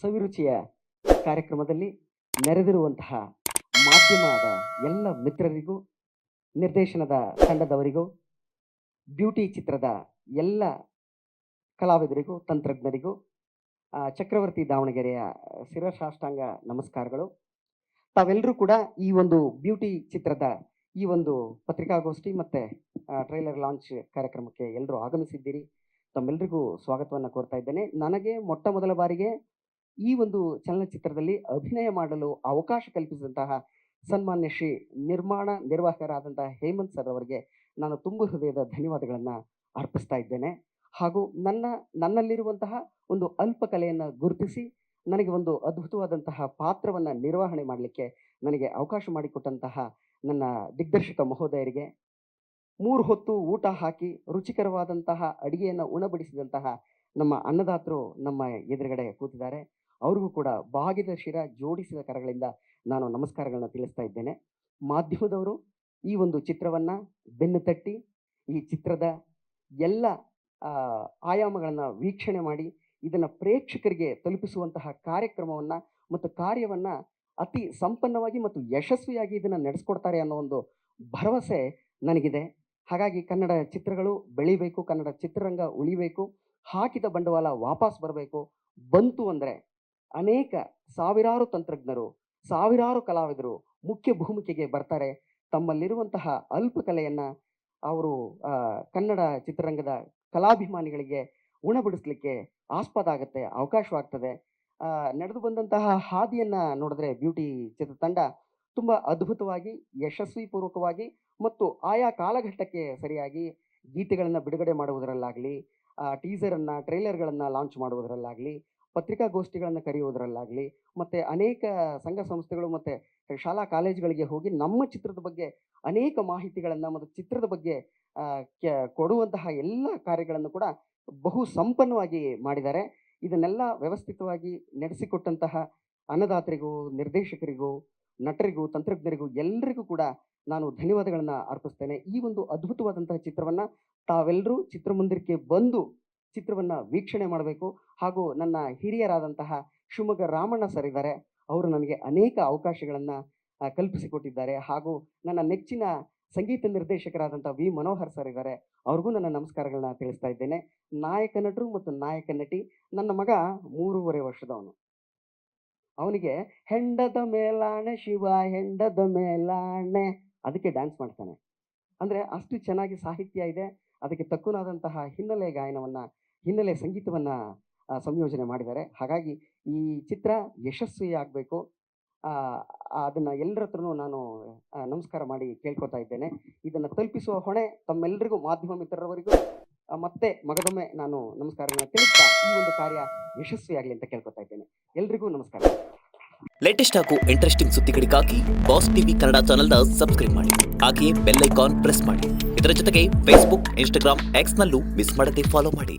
ಸವಿರುಚಿಯ ಕಾರ್ಯಕ್ರಮದಲ್ಲಿ ನೆರೆದಿರುವಂತಹ ಮಾಧ್ಯಮದ ಎಲ್ಲ ಮಿತ್ರರಿಗೂ, ನಿರ್ದೇಶನದ ತಂಡದವರಿಗೂ, ಬ್ಯೂಟಿ ಚಿತ್ರದ ಎಲ್ಲ ಕಲಾವಿದರಿಗೂ, ತಂತ್ರಜ್ಞರಿಗೂ, ಚಕ್ರವರ್ತಿ ದಾವಣಗೆರೆಯ ಶಿರಸಾಷ್ಟಾಂಗ ನಮಸ್ಕಾರಗಳು. ತಾವೆಲ್ಲರೂ ಕೂಡ ಈ ಒಂದು ಬ್ಯೂಟಿ ಚಿತ್ರದ ಈ ಒಂದು ಪತ್ರಿಕಾಗೋಷ್ಠಿ ಮತ್ತು ಟ್ರೈಲರ್ ಲಾಂಚ್ ಕಾರ್ಯಕ್ರಮಕ್ಕೆ ಎಲ್ಲರೂ ಆಗಮಿಸಿದ್ದೀರಿ. ತಮ್ಮೆಲ್ಲರಿಗೂ ಸ್ವಾಗತವನ್ನು ಕೋರ್ತಾ ಇದ್ದೇನೆ. ನನಗೆ ಮೊಟ್ಟ ಮೊದಲ ಬಾರಿಗೆ ಈ ಒಂದು ಚಲನಚಿತ್ರದಲ್ಲಿ ಅಭಿನಯ ಮಾಡಲು ಅವಕಾಶ ಕಲ್ಪಿಸಿದಂತಹ ಸನ್ಮಾನ್ಯ ಶ್ರೀ ನಿರ್ವಾಹಕರಾದಂತಹ ಹೇಮಂತ್ ಸರ್ ಅವರಿಗೆ ನಾನು ತುಂಬ ಹೃದಯದ ಧನ್ಯವಾದಗಳನ್ನು ಅರ್ಪಿಸ್ತಾ ಇದ್ದೇನೆ. ಹಾಗೂ ನನ್ನಲ್ಲಿರುವಂತಹ ಒಂದು ಅಲ್ಪ ಕಲೆಯನ್ನು ಗುರುತಿಸಿ ನನಗೆ ಒಂದು ಅದ್ಭುತವಾದಂತಹ ಪಾತ್ರವನ್ನು ನಿರ್ವಹಣೆ ಮಾಡಲಿಕ್ಕೆ ನನಗೆ ಅವಕಾಶ ಮಾಡಿಕೊಟ್ಟಂತಹ ನನ್ನ ದಿಗ್ದರ್ಶಕ ಮಹೋದಯರಿಗೆ, 3 ಹೊತ್ತು ಊಟ ಹಾಕಿ ರುಚಿಕರವಾದಂತಹ ಅಡಿಗೆಯನ್ನು ಉಣಬಡಿಸಿದಂತಹ ನಮ್ಮ ಅನ್ನದಾತರು ನಮ್ಮ ಎದುರುಗಡೆ ಕೂತಿದ್ದಾರೆ. ಅವ್ರಿಗೂ ಕೂಡ ಬಾಗಿದ ಶಿರ ಜೋಡಿಸಿದ ಕರಗಳಿಂದ ನಾನು ನಮಸ್ಕಾರಗಳನ್ನ ತಿಳಿಸ್ತಾ ಇದ್ದೇನೆ. ಮಾಧ್ಯಮದವರು ಈ ಒಂದು ಚಿತ್ರವನ್ನು ಬೆನ್ನು ತಟ್ಟಿ ಈ ಚಿತ್ರದ ಎಲ್ಲ ಆಯಾಮಗಳನ್ನು ವೀಕ್ಷಣೆ ಮಾಡಿ ಇದನ್ನು ಪ್ರೇಕ್ಷಕರಿಗೆ ತಲುಪಿಸುವಂತಹ ಕಾರ್ಯಕ್ರಮವನ್ನು ಮತ್ತು ಕಾರ್ಯವನ್ನು ಅತಿ ಸಂಪನ್ನವಾಗಿ ಮತ್ತು ಯಶಸ್ವಿಯಾಗಿ ಇದನ್ನು ನಡೆಸ್ಕೊಡ್ತಾರೆ ಅನ್ನೋ ಒಂದು ಭರವಸೆ ನನಗಿದೆ. ಹಾಗಾಗಿ ಕನ್ನಡ ಚಿತ್ರಗಳು ಬೆಳಿಬೇಕು, ಕನ್ನಡ ಚಿತ್ರರಂಗ ಉಳಿಬೇಕು, ಹಾಕಿದ ಬಂಡವಾಳ ವಾಪಸ್ ಬರಬೇಕು. ಬಂತು ಅಂದರೆ ಅನೇಕ ಸಾವಿರಾರು ತಂತ್ರಜ್ಞರು, ಸಾವಿರಾರು ಕಲಾವಿದರು ಮುಖ್ಯ ಭೂಮಿಕೆಗೆ ಬರ್ತಾರೆ. ತಮ್ಮಲ್ಲಿರುವಂತಹ ಅಲ್ಪ ಕಲೆಯನ್ನು ಅವರು ಕನ್ನಡ ಚಿತ್ರರಂಗದ ಕಲಾಭಿಮಾನಿಗಳಿಗೆ ಉಣಬಡಿಸಲಿಕ್ಕೆ ಆಸ್ಪದ ಆಗುತ್ತೆ, ಅವಕಾಶವಾಗ್ತದೆ. ನಡೆದು ಬಂದಂತಹ ಹಾದಿಯನ್ನು ನೋಡಿದ್ರೆ ಬ್ಯೂಟಿ ಚಿತ್ರತಂಡ ತುಂಬ ಅದ್ಭುತವಾಗಿ, ಯಶಸ್ವಿಪೂರ್ವಕವಾಗಿ ಮತ್ತು ಆಯಾ ಕಾಲಘಟ್ಟಕ್ಕೆ ಸರಿಯಾಗಿ ಗೀತೆಗಳನ್ನು ಬಿಡುಗಡೆ ಮಾಡುವುದರಲ್ಲಾಗಲಿ, ಟೀಸರನ್ನು, ಟ್ರೈಲರ್ಗಳನ್ನು ಲಾಂಚ್ ಮಾಡುವುದರಲ್ಲಾಗಲಿ, ಪತ್ರಿಕಾಗೋಷ್ಠಿಗಳನ್ನು ಕರೆಯುವುದರಲ್ಲಾಗಲಿ, ಮತ್ತು ಅನೇಕ ಸಂಘ ಸಂಸ್ಥೆಗಳು ಮತ್ತು ಶಾಲಾ ಕಾಲೇಜುಗಳಿಗೆ ಹೋಗಿ ನಮ್ಮ ಚಿತ್ರದ ಬಗ್ಗೆ ಅನೇಕ ಮಾಹಿತಿಗಳನ್ನು ಮತ್ತು ಚಿತ್ರದ ಬಗ್ಗೆ ಕೊಡುವಂತಹ ಎಲ್ಲ ಕಾರ್ಯಗಳನ್ನು ಕೂಡ ಬಹು ಸಂಪನ್ನವಾಗಿ ಮಾಡಿದ್ದಾರೆ. ಇದನ್ನೆಲ್ಲ ವ್ಯವಸ್ಥಿತವಾಗಿ ನಡೆಸಿಕೊಟ್ಟಂತಹ ಅನ್ನದಾತರಿಗೂ, ನಿರ್ದೇಶಕರಿಗೂ, ನಟರಿಗೂ, ತಂತ್ರಜ್ಞರಿಗೂ ಎಲ್ಲರಿಗೂ ಕೂಡ ನಾನು ಧನ್ಯವಾದಗಳನ್ನು ಅರ್ಪಿಸ್ತೇನೆ. ಈ ಒಂದು ಅದ್ಭುತವಾದಂತಹ ಚಿತ್ರವನ್ನು ತಾವೆಲ್ಲರೂ ಚಿತ್ರಮಂದಿರಕ್ಕೆ ಬಂದು ಚಿತ್ರವನ್ನು ವೀಕ್ಷಣೆ ಮಾಡಬೇಕು. ಹಾಗೂ ನನ್ನ ಹಿರಿಯರಾದಂತಹ ಶಿವಮೊಗ್ಗ ರಾಮಣ್ಣ ಸರ್ ಇದ್ದಾರೆ, ಅವರು ನನಗೆ ಅನೇಕ ಅವಕಾಶಗಳನ್ನು ಕಲ್ಪಿಸಿಕೊಟ್ಟಿದ್ದಾರೆ. ಹಾಗೂ ನನ್ನ ನೆಚ್ಚಿನ ಸಂಗೀತ ನಿರ್ದೇಶಕರಾದಂಥ ವಿ ಮನೋಹರ್ ಸರ್ ಇದ್ದಾರೆ, ಅವ್ರಿಗೂ ನನ್ನ ನಮಸ್ಕಾರಗಳನ್ನ ತಿಳಿಸ್ತಾ ಇದ್ದೇನೆ. ನಾಯಕ ನಟರು ಮತ್ತು ನಾಯಕ ನಟಿ. ನನ್ನ ಮಗ 3.5 ವರ್ಷದವನು. ಅವನಿಗೆ ಹೆಂಡದ ಮೇಲಾಣೆ ಶಿವ ಹೆಂಡದ ಮೇಲಾಣೆ ಅದಕ್ಕೆ ಡ್ಯಾನ್ಸ್ ಮಾಡ್ತಾನೆ. ಅಂದರೆ ಅಷ್ಟು ಚೆನ್ನಾಗಿ ಸಾಹಿತ್ಯ ಇದೆ. ಅದಕ್ಕೆ ತಕ್ಕನಾದಂತಹ ಹಿನ್ನೆಲೆ ಸಂಗೀತವನ್ನು ಸಂಯೋಜನೆ ಮಾಡಿದ್ದಾರೆ. ಹಾಗಾಗಿ ಈ ಚಿತ್ರ ಯಶಸ್ವಿಯಾಗಬೇಕು. ಅದನ್ನು ಎಲ್ಲರ ಹತ್ರನೂ ನಾನು ನಮಸ್ಕಾರ ಮಾಡಿ ಕೇಳ್ಕೊತಾ ಇದ್ದೇನೆ. ಇದನ್ನು ತಲುಪಿಸುವ ಹೊಣೆ ತಮ್ಮೆಲ್ಲರಿಗೂ, ಮಾಧ್ಯಮ ಮಿತ್ರರವರಿಗೂ ಮತ್ತೆ ಮಗದೊಮ್ಮೆ ನಾನು ನಮಸ್ಕಾರಗಳನ್ನ ತಿಳಿಸ್ತಾ ಈ ಒಂದು ಕಾರ್ಯ ಯಶಸ್ವಿಯಾಗಲಿ ಅಂತ ಕೇಳ್ಕೊತಾ ಇದ್ದೇನೆ. ಎಲ್ರಿಗೂ ನಮಸ್ಕಾರ. ಲೇಟೆಸ್ಟ್ ಹಾಗೂ ಇಂಟ್ರೆಸ್ಟಿಂಗ್ ಸುದ್ದಿಗಳಿಗಾಗಿ ಬಾಸ್ ಟಿವಿ ಕನ್ನಡ ಚಾನೆಲ್ನ ಸಬ್ಸ್ಕ್ರೈಬ್ ಮಾಡಿ. ಹಾಗೆಯೇ ಬೆಲ್ ಐಕಾನ್ ಪ್ರೆಸ್ ಮಾಡಿ. ಇದರ ಜೊತೆಗೆ ಫೇಸ್ಬುಕ್, ಇನ್ಸ್ಟಾಗ್ರಾಮ್, ಎಕ್ಸ್ನಲ್ಲೂ ಮಿಸ್ ಮಾಡದೆ ಫಾಲೋ ಮಾಡಿ.